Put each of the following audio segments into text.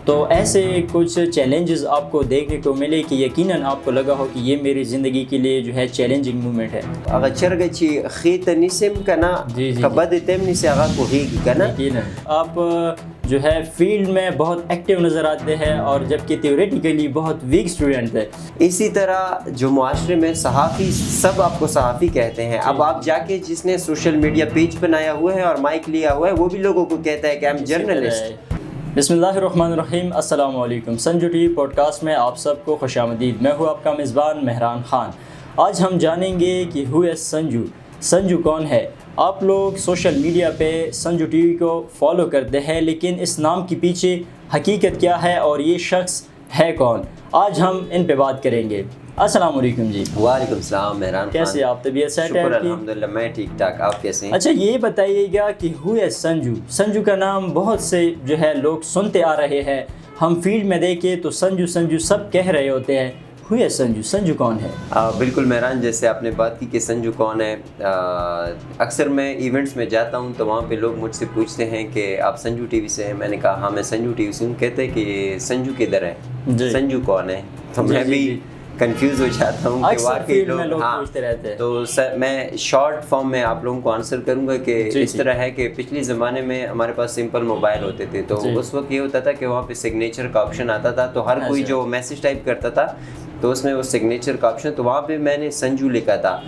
تو ایسے کچھ چیلنجز آپ کو دیکھنے کو ملے کہ یقیناً آپ کو لگا ہو کہ یہ میری زندگی کے لیے جو ہے چیلنجنگ مومنٹ ہے؟ هغه چرګه چې خېته نیسم که نه که بد تم نیسي هغه پوهېږي که نه. یقیناً آپ جو ہے فیلڈ میں بہت ایکٹیو نظر آتے ہیں اور جبکہ تھیوریٹیکلی بہت ویک اسٹوڈنٹ ہے. اسی طرح جو معاشرے میں صحافی، سب آپ کو صحافی کہتے ہیں. اب آپ جا کے جس نے سوشل میڈیا پیج بنایا ہوا ہے اور مائک لیا ہوا ہے وہ بھی لوگوں کو کہتا ہے کہ ہم جرنلسٹ. بسم اللہ الرحمن الرحیم. السلام علیکم. Sanju TV podcast میں آپ سب کو خوش آمدید. میں ہوں آپ کا میزبان مہران خان. آج ہم جانیں گے کہ ہو از سنجو. سنجو کون ہے؟ آپ لوگ سوشل میڈیا پہ سنجو ٹی وی کو فالو کرتے ہیں، لیکن اس نام کے پیچھے حقیقت کیا ہے اور یہ شخص ہے کون؟ آج ہم ان پہ بات کریں گے. السلام علیکم جی. وعلیکم السلام مہران خان. کیسے آپ؟ طبیعت سیٹ ہے؟ شکر الحمدللہ میں ٹھیک ٹھاک. آپ کیسے ہیں؟ اچھا یہ بتائیے گا کہ ہو از سنجو. سنجو کا نام بہت سے جو ہے لوگ سنتے آ رہے ہیں. ہم فیلڈ میں دیکھیں تو سنجو سنجو سب کہہ رہے ہوتے ہیں. ہو از سنجو. سنجو کون ہے؟ بالکل مہران، جیسے آپ نے بات کی کہ سنجو کون ہے، اکثر میں ایونٹس میں جاتا ہوں تو وہاں پہ لوگ مجھ سے پوچھتے ہیں کہ آپ سنجو ٹی وی سے ہیں. میں نے کہا ہاں میں سنجو ٹی وی سے ہوں. کہتے ہیں کہ سنجو کدھر ہے، سنجو کون ہے. تو میں بھی کنفیوز ہو جاتا ہوں کہ واقعی لوگ پوچھتے رہتے ہیں. تو میں شارٹ فارم میں آپ لوگوں کو آنسر کروں گا کہ اس طرح ہے کہ پچھلے زمانے میں ہمارے پاس سمپل موبائل ہوتے تھے تو اس وقت یہ ہوتا تھا کہ وہاں پہ سگنیچر کا آپشن آتا تھا. تو ہر کوئی جو میسج ٹائپ کرتا تھا تو اس میں وہ سگنیچر کا آپشن، تو وہاں پہ میں نے سنجو لکھا تھا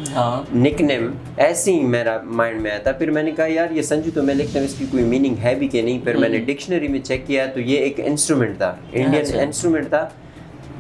نک نیم. ایسے ہی میرا مائنڈ میں آیا تھا. پھر میں نے کہا یار یہ سنجو تو میں لکھتا ہوں، اس کی کوئی میننگ ہے بھی کہ نہیں. پھر میں نے ڈکشنری میں چیک کیا تو یہ ایک انسٹرومنٹ تھا، انڈین انسٹرومنٹ تھا،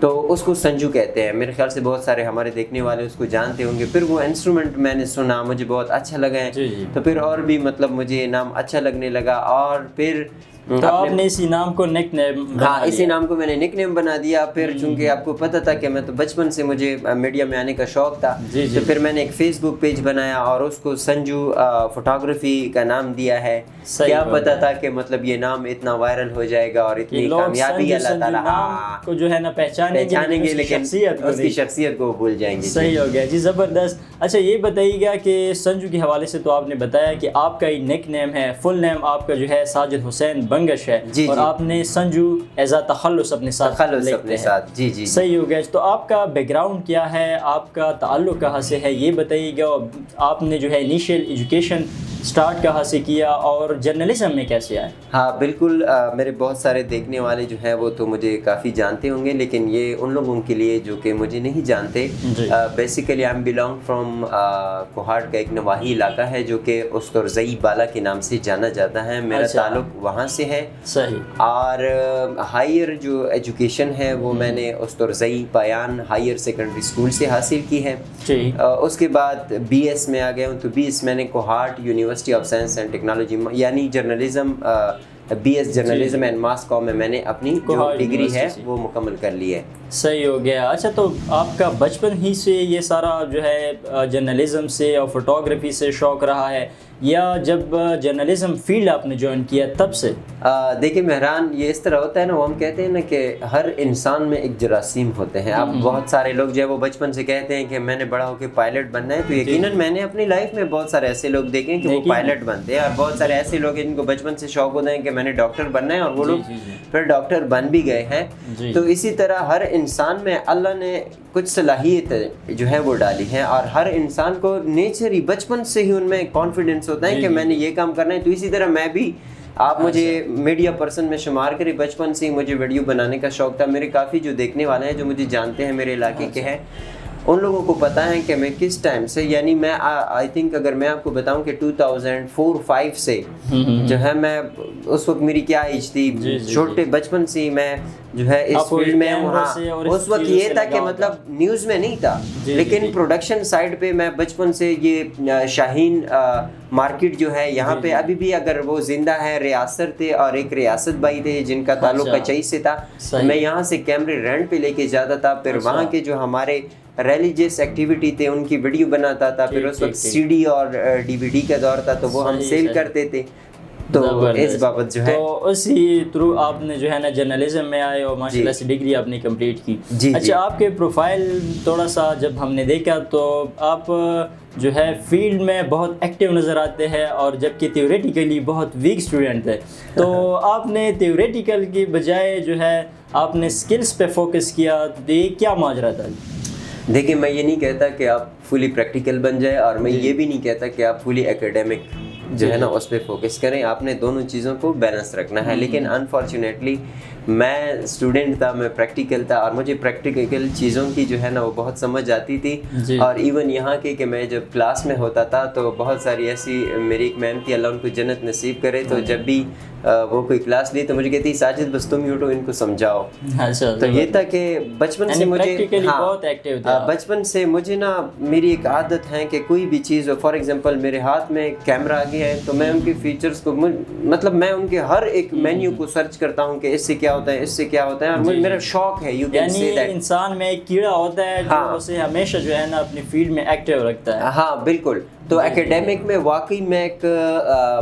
تو اس کو سنجو کہتے ہیں. میرے خیال سے بہت سارے ہمارے دیکھنے والے اس کو جانتے ہوں گے. پھر وہ انسٹرومنٹ میں نے سنا، مجھے بہت اچھا لگا ہے. تو پھر اور بھی مطلب مجھے نام اچھا لگنے لگا اور پھر تو آپ نے اسی نام کو نک نیم، ہاں اسی نام کو میں نے نک نیم بنا دیا. پھر چونکہ آپ کو پتہ تھا کہ میں تو بچپن سے مجھے میڈیا میں آنے کا شوق تھا تو پھر میں نے ایک فیس بک پیج بنایا اور اس کو سنجو فوٹوگرافی کا نام دیا ہے. کیا پتہ تھا کہ مطلب یہ نام اتنا وائرل ہو جائے گا اور اتنی کامیابی اللہ تعالیٰ کو جو ہے نا پہچانیں گے لیکن اس کی شخصیت کو بھول جائیں گے. صحیح ہو گیا جی، زبردست. اچھا یہ بتائیے گا کہ سنجو کے حوالے سے تو آپ نے بتایا کہ آپ کا یہ نک نیم ہے، فل نیم آپ کا جو ہے ساجد حسین بنگش ہے اور آپ نے سنجو ایز اے تخلص اپنے ساتھ لکھتے ہیں. جی جی صحیح ہو گیا. تو آپ کا بیک گراؤنڈ کیا ہے، آپ کا تعلق کہاں سے ہے یہ بتائیے گا. آپ نے جو ہے انیشیل ایجوکیشن سٹارٹ کہاں سے کیا اور جرنلزم میں کیسے آئے؟ ہاں بالکل، میرے بہت سارے دیکھنے والے جو ہیں وہ تو مجھے کافی جانتے ہوں گے، لیکن یہ ان لوگوں کے لیے جو کہ مجھے نہیں جانتے. Basically I am belong from Kohat کا ایک نواحی علاقہ ہے جو کہ استرزئی بالا کے نام سے جانا جاتا ہے. میرا تعلق وہاں سے ہے. صحیح. اور ہائر جو ایجوکیشن ہے وہ میں نے استرزئی پایان ہائر سیکنڈری اسکول سے حاصل کی ہے. اس کے بعد بی ایس میں آ گیا ہوں. تو بی ایس میں نے Kohat university of science and technology یعنی journalism, B S journalism and mass comm میں نے اپنی جو ڈگری ہے وہ مکمل کر لی ہے. صحیح ہو گیا. اچھا تو آپ کا بچپن ہی سے یہ سارا جو ہے جرنلزم سے اور فوٹوگرافی سے شوق رہا ہے یا جب جرنلزم فیلڈ آپ نے جوائن کیا تب سے؟ دیکھیں مہران، یہ اس طرح ہوتا ہے نا، وہ ہم کہتے ہیں نا کہ ہر انسان میں ایک جراثیم ہوتے ہیں. اب بہت سارے لوگ جو ہے وہ بچپن سے کہتے ہیں کہ میں نے بڑا ہو کے پائلٹ بننا ہے. تو یقیناً میں نے اپنی لائف میں بہت سارے ایسے لوگ دیکھے کہ وہ پائلٹ بنتے ہیں اور بہت سارے ایسے لوگ ہیں جن کو بچپن سے شوق ہوتا ہے کہ میں نے ڈاکٹر بننا ہے اور وہ لوگ پھر ڈاکٹر بن بھی گئے ہیں. تو اسی طرح ہر انسان میں اللہ نے کچھ صلاحیت جو ہے وہ ڈالی ہیں اور ہر انسان کو نیچر ہی بچپن سے ہی ان میں کانفیڈنس ہوتا ہے کہ میں نے یہ کام کرنا ہے. تو اسی طرح میں بھی، آپ مجھے میڈیا پرسن میں شمار کریں، بچپن سے ہی مجھے ویڈیو بنانے کا شوق تھا. میرے کافی جو دیکھنے والے ہیں جو مجھے جانتے ہیں میرے علاقے کے ہیں ان لوگوں کو پتہ ہے کہ میں کس ٹائم سے، یعنی میں آئی تھنک اگر میں آپ کو بتاؤں کہ 2004-05 سے جو ہے میں اس وقت میری کیا ایج تھی، چھوٹے بچپن سے ہی میں جو ہے اس فیلڈ میں ہوں. ہاں اس وقت یہ تھا کہ مطلب نیوز میں نہیں تھا لیکن پروڈکشن سائڈ پہ میں بچپن سے، یہ شاہین مارکیٹ جو ہے یہاں پہ ابھی بھی اگر وہ زندہ ہے، ریاست تھے اور ایک ریاست بھائی تھے جن کا تعلق کچئی سے تھا. میں یہاں سے کیمرے رینٹ پہ لے کے جاتا تھا. پھر وہاں کے جو ہمارے ریلیجیس ایکٹیویٹی تھے ان کی ویڈیو بناتا تھا. پھر اس وقت سی ڈی اور ڈی وی ڈی کا دور تھا تو وہ ہم سیل کرتے تھے. تو اس بابت جو ہے تو اسی تھرو آپ نے جو ہے نا جرنلزم میں آئے اور ماشاء اللہ سے ڈگری آپ نے کمپلیٹ کی. اچھا آپ کے پروفائل تھوڑا سا جب ہم نے دیکھا تو آپ جو ہے فیلڈ میں بہت ایکٹیو نظر آتے ہیں اور جبکہ تھیوریٹیکلی بہت ویک اسٹوڈنٹ ہے. تو آپ نے تھیوریٹیکل کی بجائے جو ہے آپ نے اسکلس پہ فوکس کیا, تو یہ کیا ماجرا تھا؟ دیکھیں میں یہ نہیں کہتا کہ آپ فلی پریکٹیکل بن جائے اور میں یہ بھی نہیں کہتا کہ آپ فلی ایکیڈیمک جو ہے نا اس پہ فوکس کریں. آپ نے دونوں چیزوں کو بیلنس رکھنا ہے. لیکن انفارچونیٹلی میں اسٹوڈنٹ تھا, میں پریکٹیکل تھا اور مجھے پریکٹیکل چیزوں کی جو ہے نا وہ بہت سمجھ آتی تھی. اور ایون یہاں کے کہ میں جب کلاس میں ہوتا تھا تو بہت ساری ایسی, میری ایک میم تھی اللہ ان کو جنت نصیب کرے, تو جب بھی وہ کوئی کلاس لی تو مجھے کہتی ساجد بس تم ہی اٹھو ان کو سمجھاؤ. تو یہ تھا کہ بچپن سے مجھے بچپن سے مجھے نا میری ایک عادت ہے کہ کوئی بھی چیز ہو, فار ایگزامپل میرے ہاتھ میں کیمرہ آ گیا ہے تو میں ان کے فیچرز کو مطلب میں ان کے ہر ایک مینیو کو سرچ کرتا ہوں کہ اس سے کیا ہوتا ہے, اس سے کیا ہوتا ہے, اور میرا شوق ہے. یو کین سے دیٹ انسان میں ایک کیڑا ہوتا ہے جو اسے ہمیشہ جو ہے نا اپنی فیلڈ میں ایکٹیو رکھتا ہے. ہاں بالکل. تو اکیڈیمک میں واقعی میں ایک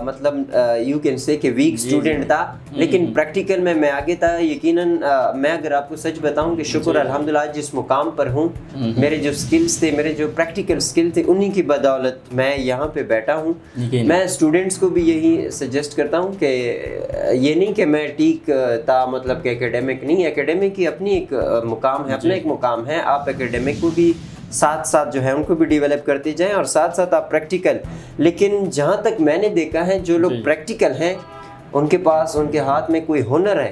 مطلب یو کین سے کہ ویک اسٹوڈنٹ تھا, لیکن پریکٹیکل میں آگے تھا. یقیناً میں اگر آپ کو سچ بتاؤں کہ شکر الحمدللہ جس مقام پر ہوں, میرے جو اسکلس تھے, میرے جو پریکٹیکل اسکل تھے, انہی کی بدولت میں یہاں پہ بیٹھا ہوں. میں اسٹوڈنٹس کو بھی یہی سجیسٹ کرتا ہوں کہ یہ نہیں کہ میں ٹھیک تھا مطلب کہ اکیڈیمک نہیں, اکیڈیمک کی اپنی ایک مقام ہے, اپنا ایک مقام ہے. آپ اکیڈیمک کو بھی ساتھ ساتھ جو ہے ان کو بھی ڈیولپ کرتے جائیں اور ساتھ ساتھ آپ پریکٹیکل. لیکن جہاں تک میں نے دیکھا ہے جو لوگ پریکٹیکل ہیں ان کے پاس ان کے ہاتھ میں کوئی ہنر ہے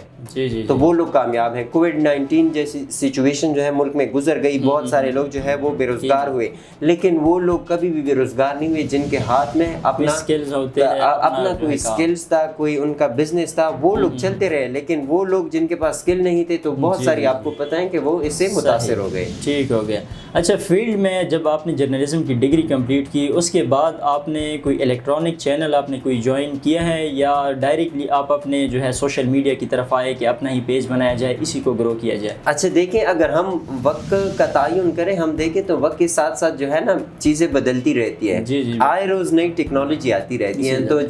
تو وہ لوگ کامیاب ہیں. کووڈ-19 جیسی سچویشن جو ہے ملک میں گزر گئی, بہت سارے لوگ جو ہے وہ بے روزگار ہوئے, لیکن وہ لوگ کبھی بھی بے روزگار نہیں ہوئے جن کے ہاتھ میں اپنا کوئی سکلز تھا, کوئی ان کا بزنس تھا, وہ لوگ چلتے رہے. لیکن وہ لوگ جن کے پاس سکل نہیں تھے تو بہت ساری آپ کو پتہ ہے کہ وہ اس سے متاثر ہو گئے. ٹھیک ہو گیا. اچھا, فیلڈ میں جب آپ نے جرنلزم کی ڈگری کمپلیٹ کی اس کے بعد آپ نے کوئی الیکٹرانک چینل آپ نے کوئی جوائن کیا ہے یا ڈائریکٹلی آپ اپنے جو ہے سوشل میڈیا کی طرف آئے کہ اپنا ہی پیج بنایا جائے, اسی کو گرو کیا جائے؟ اچھا دیکھیں, اگر ہم وقت کا تعین کریں, ہم دیکھیں تو وقت کے ساتھ ساتھ جو ہے نا چیزیں بدلتی رہتی ہیں. آئے روز نئی ٹیکنالوجی آتی رہتی ہیں. تو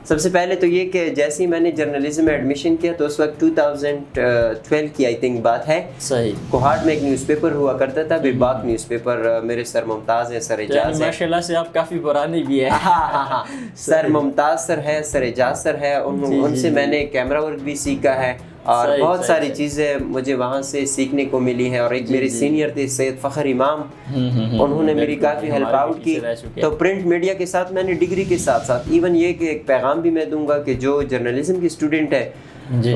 سب سے پہلے تو یہ کہ جیسے ہی میں نے جرنلزم میں ایڈمیشن کیا تو اس وقت 2012 کی آئی تھنک بات ہے. صحیح. کوہاٹ میں ایک نیوز پیپر ہوا کرتا تھا, باغ نیوز پیپر. میرے سر ممتاز ہے, سر اعجاز ہے. ماشاءاللہ سے آپ کافی پرانے بھی ہیں. ہاں سر ممتاز سر ہے, سر اعجاز سر ہے. ان سے میں نے کیمرہ ورک بھی سیکھا ہے اور بہت ساری چیزیں مجھے وہاں سے سیکھنے کو ملی ہیں. اور ایک میرے سینئر تھے سید فخر امام, انہوں نے میری کافی ہیلپ آؤٹ کی. تو پرنٹ میڈیا کے ساتھ میں نے ڈگری کے ساتھ ساتھ ایون یہ کہ ایک پیغام بھی میں دوں گا کہ جو جرنلزم کی اسٹوڈنٹ ہے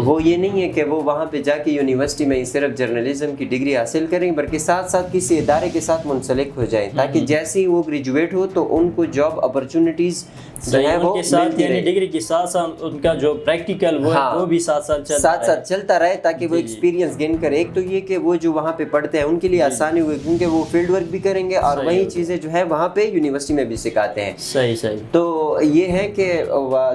وہ یہ نہیں ہے کہ وہ وہاں پہ جا کے یونیورسٹی میں صرف جرنلزم کی ڈگری حاصل کریں, بلکہ ساتھ ساتھ کسی ادارے کے ساتھ منسلک ہو جائیں تاکہ جیسے ہی وہ گریجویٹ ہو تو ان کو جاب اپرچونٹیز جو ہے وہ ڈگری کے ساتھ ساتھ ان کا جو پریکٹیکل وہ بھی ساتھ ساتھ چلتا رہے تاکہ وہ ایکسپیرینس گین کرے. ایک تو یہ کہ وہ جو وہاں پہ پڑھتے ہیں ان کے لیے آسانی ہوئی کیونکہ وہ فیلڈ ورک بھی کریں گے اور وہی چیزیں جو ہے وہاں پہ یونیورسٹی میں بھی سکھاتے ہیں. صحیح. تو یہ ہے کہ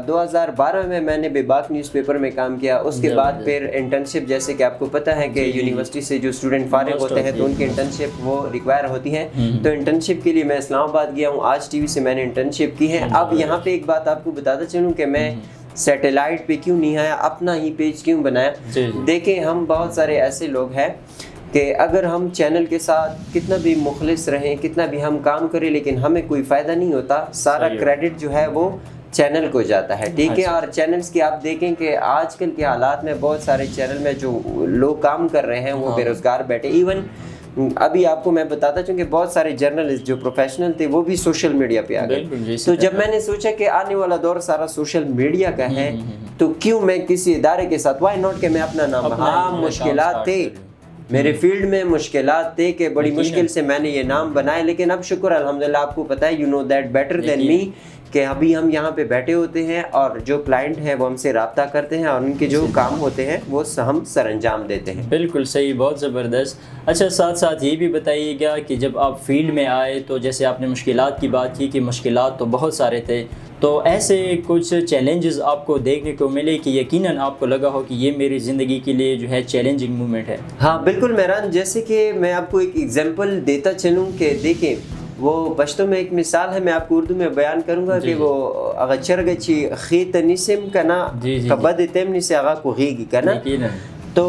2012 میں نے بے باک نیوز پیپر میں کام کیا. اس کے بعد پھر انٹرنشپ, جیسے کہ آپ کو پتہ ہے کہ یونیورسٹی سے جو اسٹوڈنٹ فارغ ہوتے ہیں تو ان کی انٹرنشپ وہ ریکوائر ہوتی ہے. تو انٹرنشپ کے لیے میں اسلام آباد گیا ہوں, آج ٹی وی سے میں نے انٹرنشپ کی ہے. اب یہاں پہ ایک بات آپ کو بتاتا چلوں کہ میں سیٹلائٹ پہ کیوں نہیں آیا, اپنا ہی پیج کیوں بنایا. دیکھیں ہم بہت سارے ایسے لوگ ہیں کہ اگر ہم چینل کے ساتھ کتنا بھی مخلص رہیں, کتنا بھی ہم کام کریں, لیکن ہمیں کوئی فائدہ نہیں ہوتا, سارا کریڈٹ جو ہے وہ چینل کو جاتا ہے. ٹھیک ہے. اور چینلز کی آپ دیکھیں کہ آج کل کے حالات میں بہت سارے چینل میں جو لوگ کام کر رہے ہیں وہ بے روزگار بیٹھے. ایون ابھی آپ کو میں بتاتا چوں کہ بہت سارے جرنلسٹ جو پروفیشنل تھے وہ بھی سوشل میڈیا پہ آ گئے. تو جب میں نے سوچا کہ آنے والا دور سارا سوشل میڈیا کا ہے تو کیوں میں کسی ادارے کے ساتھ, وائی ناٹ کہ میں اپنا نام. ہاں مشکلات تھے, میرے فیلڈ میں مشکلات تھے کہ بڑی مشکل سے میں نے یہ نام بنائے, لیکن اب شکر الحمدللہ آپ کو پتہ ہے, you know that better than me, کہ ابھی ہم یہاں پہ بیٹھے ہوتے ہیں اور جو کلائنٹ ہیں وہ ہم سے رابطہ کرتے ہیں اور ان کے جو کام ہوتے ہیں وہ ہم سر انجام دیتے ہیں. بالکل صحیح, بہت زبردست. اچھا ساتھ ساتھ یہ بھی بتائیے گا کہ جب آپ فیلڈ میں آئے تو جیسے آپ نے مشکلات کی بات کی کہ مشکلات تو بہت سارے تھے, تو ایسے کچھ چیلنجز آپ کو دیکھنے کو ملے کہ یقیناً آپ کو لگا ہو کہ یہ میری زندگی کے لیے جو ہے چیلنجنگ مومنٹ ہے؟ ہاں بالکل مہران, جیسے کہ میں آپ کو ایک ایگزامپل دیتا چلوں کہ دیکھیں وہ پشتو میں ایک مثال ہے, میں آپ کو اردو میں بیان کروں گا کہ وہ اگر چرگچی خیت نسم کنا کبد تم سے آغا کو غیگی کنا. تو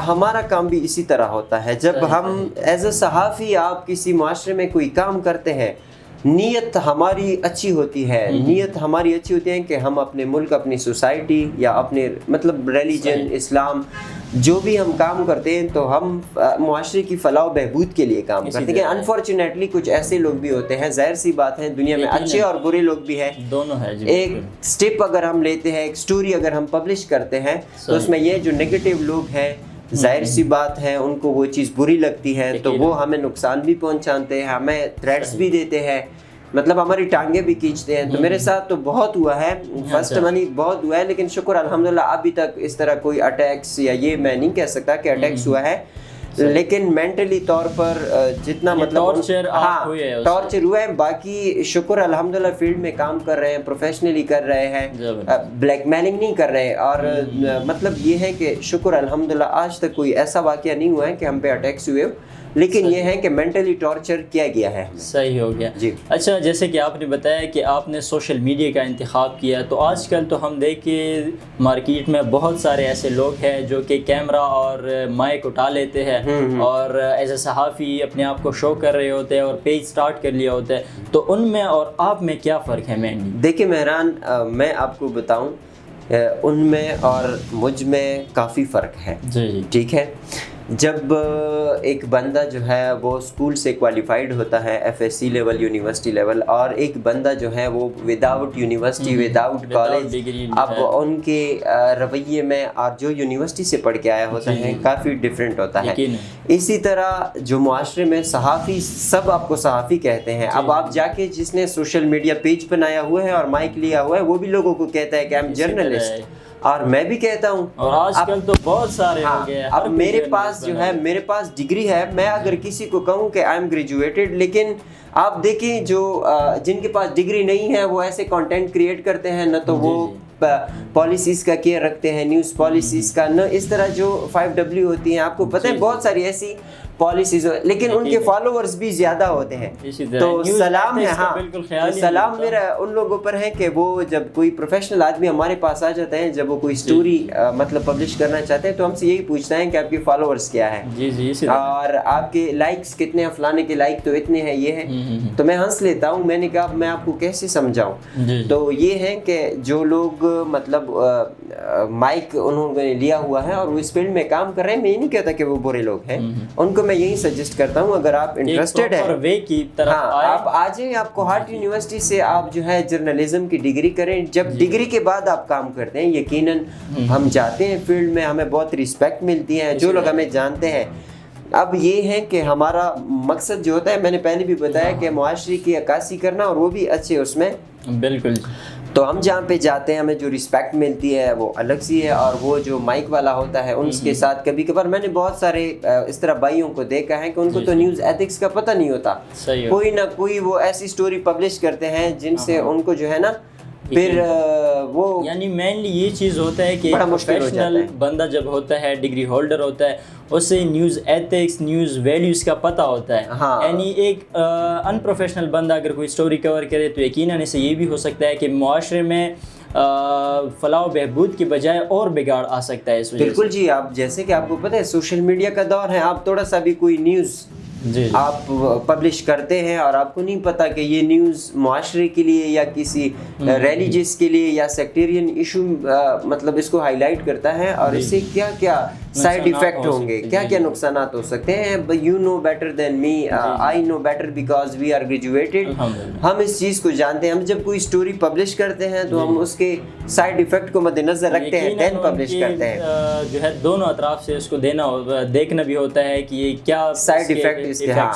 ہمارا کام بھی اسی طرح ہوتا ہے. جب ہم ایز اے صحافی آپ کسی معاشرے میں کوئی کام کرتے ہیں نیت ہماری اچھی ہوتی ہے، نیت ہماری اچھی ہوتی ہے کہ ہم اپنے ملک، اپنی سوسائٹی یا اپنے مطلب ریلیجن، اسلام، جو بھی ہم کام کرتے ہیں تو ہم معاشرے کی فلاح و بہبود کے لیے کام کرتے ہیں. انفارچونیٹلی کچھ ایسے لوگ بھی ہوتے ہیں، ظاہر سی بات ہے دنیا میں اچھے اور برے لوگ بھی ہیں، دونوں ہے. ایک سٹیپ اگر ہم لیتے ہیں، ایک سٹوری اگر ہم پبلش کرتے ہیں تو اس میں یہ جو نیگیٹو لوگ ہیں ظاہر سی بات ہے ان کو وہ چیز بری لگتی ہے تو وہ ہمیں نقصان بھی پہنچاتے ہیں، ہمیں تھریٹس بھی دیتے ہیں، مطلب ہماری ٹانگیں بھی کھینچتے ہیں. تو میرے ساتھ تو بہت ہوا ہے، فرسٹ منی بہت ہوا ہے، لیکن شکر الحمدللہ ابھی تک اس طرح کوئی اٹیکس یا یہ میں نہیں کہہ سکتا کہ اٹیکس ہوا ہے، لیکن مینٹلی طور پر جتنا مطلب ٹارچر ہوا ہے. باقی شکر الحمدللہ فیلڈ میں کام کر رہے ہیں، پروفیشنلی کر رہے ہیں، بلیک میلنگ نہیں کر رہے، اور مطلب یہ ہے کہ شکر الحمدللہ آج تک کوئی ایسا واقعہ نہیں ہوا ہے کہ ہم پہ اٹیکس ہوئے، لیکن یہ ہے کہ مینٹلی ٹارچر کیا گیا ہے. صحیح ہو گیا. جی اچھا، جیسے کہ آپ نے بتایا کہ آپ نے سوشل میڈیا کا انتخاب کیا، تو آج کل تو ہم دیکھیں مارکیٹ میں بہت سارے ایسے لوگ ہیں جو کہ کیمرہ اور مائک اٹھا لیتے ہیں اور ایز اے صحافی اپنے آپ کو شو کر رہے ہوتے ہیں اور پیج سٹارٹ کر لیا ہوتا ہے، تو ان میں اور آپ میں کیا فرق ہے مینلی؟ دیکھیں مہران، میں آپ کو بتاؤں ان میں اور مجھ میں کافی فرق ہے. جی ٹھیک ہے. جب ایک بندہ جو ہے وہ اسکول سے کوالیفائڈ ہوتا ہے، F S C level, university level, اور ایک بندہ جو ہے وہ وداؤٹ یونیورسٹی، وداؤٹ کالج، اب ان کے رویے میں اور جو یونیورسٹی سے پڑھ کے آیا ہوتا ہے کافی ڈفرینٹ ہوتا ہے. اسی طرح جو معاشرے میں صحافی، سب آپ کو صحافی کہتے ہیں. اب آپ جا کے جس نے سوشل میڈیا پیج بنایا ہوا ہے اور مائک لیا ہوا ہے وہ بھی لوگوں کو کہتا ہے کہ I'm جرنلسٹ، اور میں بھی کہتا ہوں. اور آج کل تو بہت سارے ہو گئے. اب میرے پاس جو ہے، میرے پاس ڈگری ہے، میں اگر کسی کو کہوں کہ آئی ایم گریجویٹڈ، لیکن آپ دیکھیں جو جن کے پاس ڈگری نہیں ہے وہ ایسے کنٹینٹ کریٹ کرتے ہیں، نہ تو وہ پالیسیز کا کیئر رکھتے ہیں، نیوز پالیسیز کا، نہ اس طرح جو 5W ہوتی ہیں، آپ کو پتہ ہے بہت ساری ایسی پالیسیز، لیکن ان کے فالوورز بھی زیادہ ہوتے ہیں. تو سلام ہے، ہاں سلام میرا ان لوگوں پر ہے کہ وہ جب کوئی پروفیشنل آدمی ہمارے پاس آ جاتے ہیں، جب وہ کوئی سٹوری مطلب پبلش کرنا چاہتے ہیں تو ہم سے یہی پوچھتے ہیں کہ آپ کے فالوورز کیا ہے اور آپ کے لائکس کتنے ہیں، فلانے کے لائک تو اتنے ہیں، یہ ہے. تو میں ہنس لیتا ہوں، میں نے کہا میں آپ کو کیسے سمجھاؤں. تو یہ ہے کہ جو لوگ مطلب مائک انہوں نے لیا ہوا ہے اور وہ اس فیلڈ میں کام کر رہے ہیں، میں یہ نہیں کہتا کہ وہ برے لوگ ہیں، ان کو میں یہی سجیسٹ کرتا ہوں اگر آپ انٹرسٹڈ ہیں، آپ آ جائیں، آپ کو ہارٹ یونیورسٹی سے آپ جو ہے جرنلزم کی ڈگری کریں. جب ڈگری کے بعد آپ کام کرتے ہیں، یقیناً ہم جاتے ہیں فیلڈ میں، ہمیں بہت رسپیکٹ ملتی ہے، جو لوگ ہمیں جانتے ہیں. اب یہ ہے کہ ہمارا مقصد جو ہوتا ہے، میں نے پہلے بھی بتایا کہ معاشرے کی عکاسی کرنا، اور وہ بھی اچھے اس میں. بالکل. تو ہم جہاں پہ جاتے ہیں ہمیں جو رسپیکٹ ملتی ہے وہ الگ سی ہے، اور وہ جو مائک والا ہوتا ہے ان کے ساتھ کبھی کبھار میں نے بہت سارے اس طرح بھائیوں کو دیکھا ہے کہ ان کو تو نیوز ایتھکس کا پتہ نہیں ہوتا، کوئی نہ کوئی وہ ایسی سٹوری پبلش کرتے ہیں جن سے ان کو جو ہے نا پھر وہ یعنی مینلی یہ چیز ہوتا ہے کہ پروفیشنل بندہ جب ہوتا ہے، ڈگری ہولڈر ہوتا ہے، اسے نیوز ایتھکس، نیوز ویلیوز کا پتہ ہوتا ہے. یعنی ایک ان پروفیشنل بندہ اگر کوئی سٹوری کور کرے تو یقیناً اسے یہ بھی ہو سکتا ہے کہ معاشرے میں فلاح و بہبود کی بجائے اور بگاڑ آ سکتا ہے اس وجہ سے. بالکل جی. آپ جیسے کہ آپ کو پتہ ہے سوشل میڈیا کا دور ہے، آپ تھوڑا سا بھی کوئی نیوز آپ پبلش کرتے ہیں اور آپ کو نہیں پتا کہ یہ نیوز معاشرے کے لیے یا کسی ریلیجس کے لیے یا سیکٹیرین ایشو مطلب اس کو ہائی لائٹ کرتا ہے، اور اس سے کیا کیا سائیڈ ایفیکٹ ہوں گے، کیا کیا نقصانات ہو سکتے ہیں. You know better than me, I know better because we are graduated. ہم اس چیز کو جانتے ہیں. ہم جب کوئی اسٹوری پبلش کرتے ہیں تو ہم اس کے سائیڈ ایفیکٹ کو مد نظر رکھتے ہیں، دین پبلش کرتے ہیں. جو ہے دونوں اطراف سے اس کو دیکھنا بھی ہوتا ہے کہ یہ کیا سائیڈ ایفیکٹس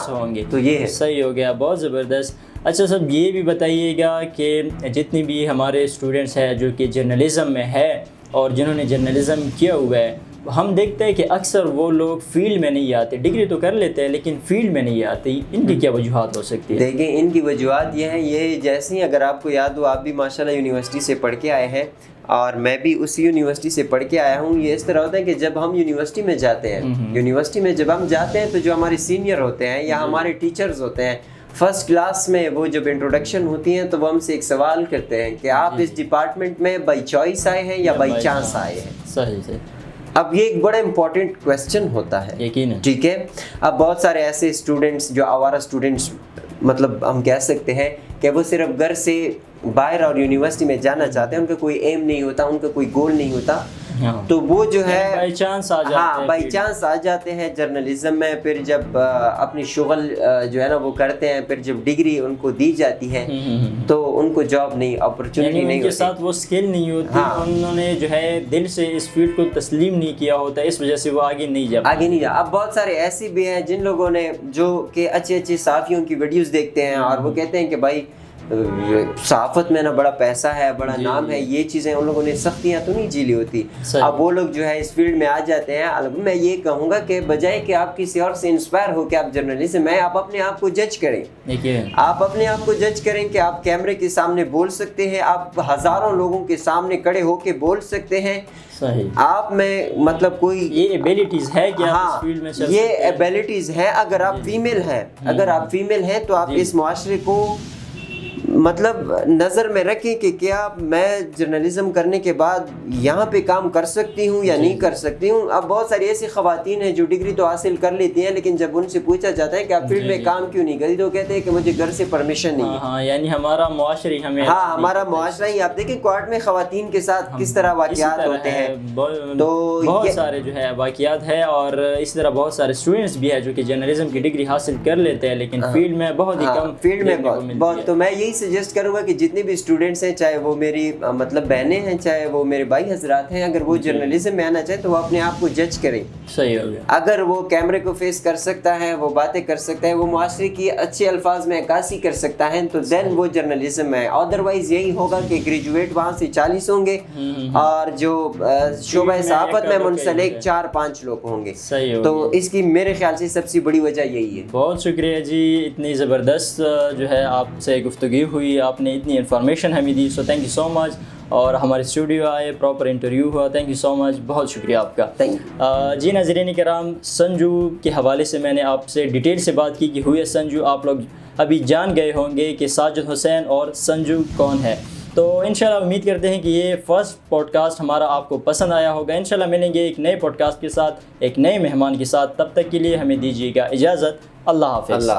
ہوں گے. تو یہ ہے. صحیح ہو گیا، بہت زبردست. اچھا صاحب، یہ بھی بتائیے گا کہ جتنی بھی ہمارے اسٹوڈنٹس ہیں جو کہ جرنلزم میں ہے اور جنہوں نے جرنلزم کیا ہوا ہے، ہم دیکھتے ہیں کہ اکثر وہ لوگ فیلڈ میں نہیں آتے، ڈگری تو کر لیتے ہیں لیکن فیلڈ میں نہیں آتے. ان کی کیا وجوہات ہو سکتی ہے؟ دیکھیں ان کی وجوہات یہ ہیں، یہ جیسے ہی اگر آپ کو یاد ہو، آپ بھی ماشاءاللہ یونیورسٹی سے پڑھ کے آئے ہیں اور میں بھی اسی یونیورسٹی سے پڑھ کے آیا ہوں. یہ اس طرح ہوتا ہے کہ جب ہم یونیورسٹی میں جاتے ہیں، یونیورسٹی میں جب ہم جاتے ہیں تو جو ہمارے سینئر ہوتے ہیں یا ہمارے ٹیچرز ہوتے ہیں، فرسٹ کلاس میں وہ جب انٹروڈکشن ہوتی ہیں تو وہ ہم سے ایک سوال کرتے ہیں کہ آپ اس ڈپارٹمنٹ میں بائی چوائس آئے ہیں یا بائی چانس آئے ہیں. صحیح سے. اب یہ ایک بڑا امپورٹنٹ کویسچن ہوتا ہے. یقیناً. ٹھیک ہے. اب بہت سارے ایسے اسٹوڈنٹس جو آوارہ اسٹوڈنٹس مطلب ہم کہہ سکتے ہیں کہ وہ صرف گھر سے باہر اور یونیورسٹی میں جانا چاہتے ہیں, ان کا کوئی ایم نہیں ہوتا, ان کا کوئی گول نہیں ہوتا, تو وہ جو ہے بائی چانس آ جاتے ہاں بائی چانس آ جاتے ہیں جرنلزم میں. پھر جب اپنی شغل جو ہے نا وہ کرتے ہیں, پھر جب ڈگری ان کو دی جاتی ہے تو ان کو جاب نہیں, اپرچونٹی نہیں ان کے ساتھ وہ اسکل نہیں ہوتی, انہوں نے جو ہے دل سے اس فیلڈ کو تسلیم نہیں کیا ہوتا, اس وجہ سے وہ آگے نہیں جا. اب بہت سارے ایسے بھی ہیں جن لوگوں نے جو کہ اچھے اچھے صحافیوں کی ویڈیوز دیکھتے ہیں اور وہ کہتے ہیں کہ بھائی صحافت میں نا بڑا پیسہ ہے, بڑا نام ہے, یہ چیزیں ان لوگوں نے سختیاں تو نہیں جھیلی ہوتی. اب وہ لوگ جو ہے اس فیلڈ میں آ جاتے ہیں. میں یہ کہوں گا کہ بجائے کہ آپ کسی اور سے انسپائر ہو کہ آپ جرنلزم میں آپ اپنے آپ کو جج کریں, آپ اپنے آپ کو جج کریں کہ آپ کیمرے کے سامنے بول سکتے ہیں, آپ ہزاروں لوگوں کے سامنے کھڑے ہو کے بول سکتے ہیں. آپ میں مطلب کوئی یہ ایبیلٹیز ہے کہ آپ اس فیلڈ میں یہ ایبیلٹیز ہے. اگر آپ فیمیل ہیں تو آپ اس معاشرے کو مطلب نظر میں رکھیں کہ کیا میں جرنلزم کرنے کے بعد یہاں پہ کام کر سکتی ہوں یا نہیں کر سکتی ہوں. اب بہت ساری ایسی خواتین ہیں جو ڈگری تو حاصل کر لیتی ہیں, لیکن جب ان سے پوچھا جاتا ہے کہ آپ فیلڈ میں کام کیوں نہیں کرتی تو کہتے ہیں کہ مجھے گھر سے پرمیشن نہیں ہے. یعنی ہمارا معاشرہ ہمارا معاشرہ ہی, آپ دیکھیں کوارٹ میں خواتین کے ساتھ کس طرح واقعات ہوتے ہیں. تو بہت سارے جو ہے واقعات ہے, اور اس طرح بہت سارے اسٹوڈنٹس بھی ہیں جو کہ جرنلزم کی ڈگری حاصل کر لیتے ہیں لیکن فیلڈ میں بہت ہی کم, فیلڈ میں بہت. تو میں یہی سجیسٹ کروں گا کہ جتنے بھی اسٹوڈنٹس ہیں, چاہے وہ میری مطلب بہنیں ہیں, چاہے وہ میرے بھائی حضرات ہیں, اگر وہ جرنلزم میں آنا چاہیں تو وہ اپنے آپ کو جج کریں. صحیح ہو گیا. اگر وہ کیمرے کو فیس کر سکتا ہے, وہ باتیں کر سکتا ہے, وہ معاشرے کی اچھے الفاظ میں عکاسی کر سکتا ہے, تو دین وہ جرنلزم ہے. ادروائز یہی ہوگا کہ گریجویٹ وہاں سے 40 ہوں گے اور جو شعبہ صحافت میں منسلک 4-5 لوگ ہوں گے. تو اس کی میرے خیال سے سب سے بڑی وجہ یہی ہے. بہت شکریہ جی, اتنی زبردست جو ہے آپ سے گفتگو ہوئی, آپ نے اتنی انفارمیشن ہمیں دی, سو تھینک یو سو مچ. اور ہمارے اسٹوڈیو آئے, پراپر انٹرویو ہوا, تھینک یو سو مچ, بہت شکریہ آپ کا. جی ناظرین کرام, سنجو کے حوالے سے میں نے آپ سے ڈیٹیل سے بات کی کہ ہوئے سنجو آپ لوگ ابھی جان گئے ہوں گے کہ ساجد حسین اور سنجو کون ہے. تو انشاءاللہ امید کرتے ہیں کہ یہ فرسٹ پوڈ کاسٹ ہمارا آپ کو پسند آیا ہوگا. انشاءاللہ ملیں گے ایک نئے پوڈ کاسٹ کے ساتھ, ایک نئے مہمان کے ساتھ. تب تک کے لیے ہمیں دیجیے گا اجازت. اللہ حافظ.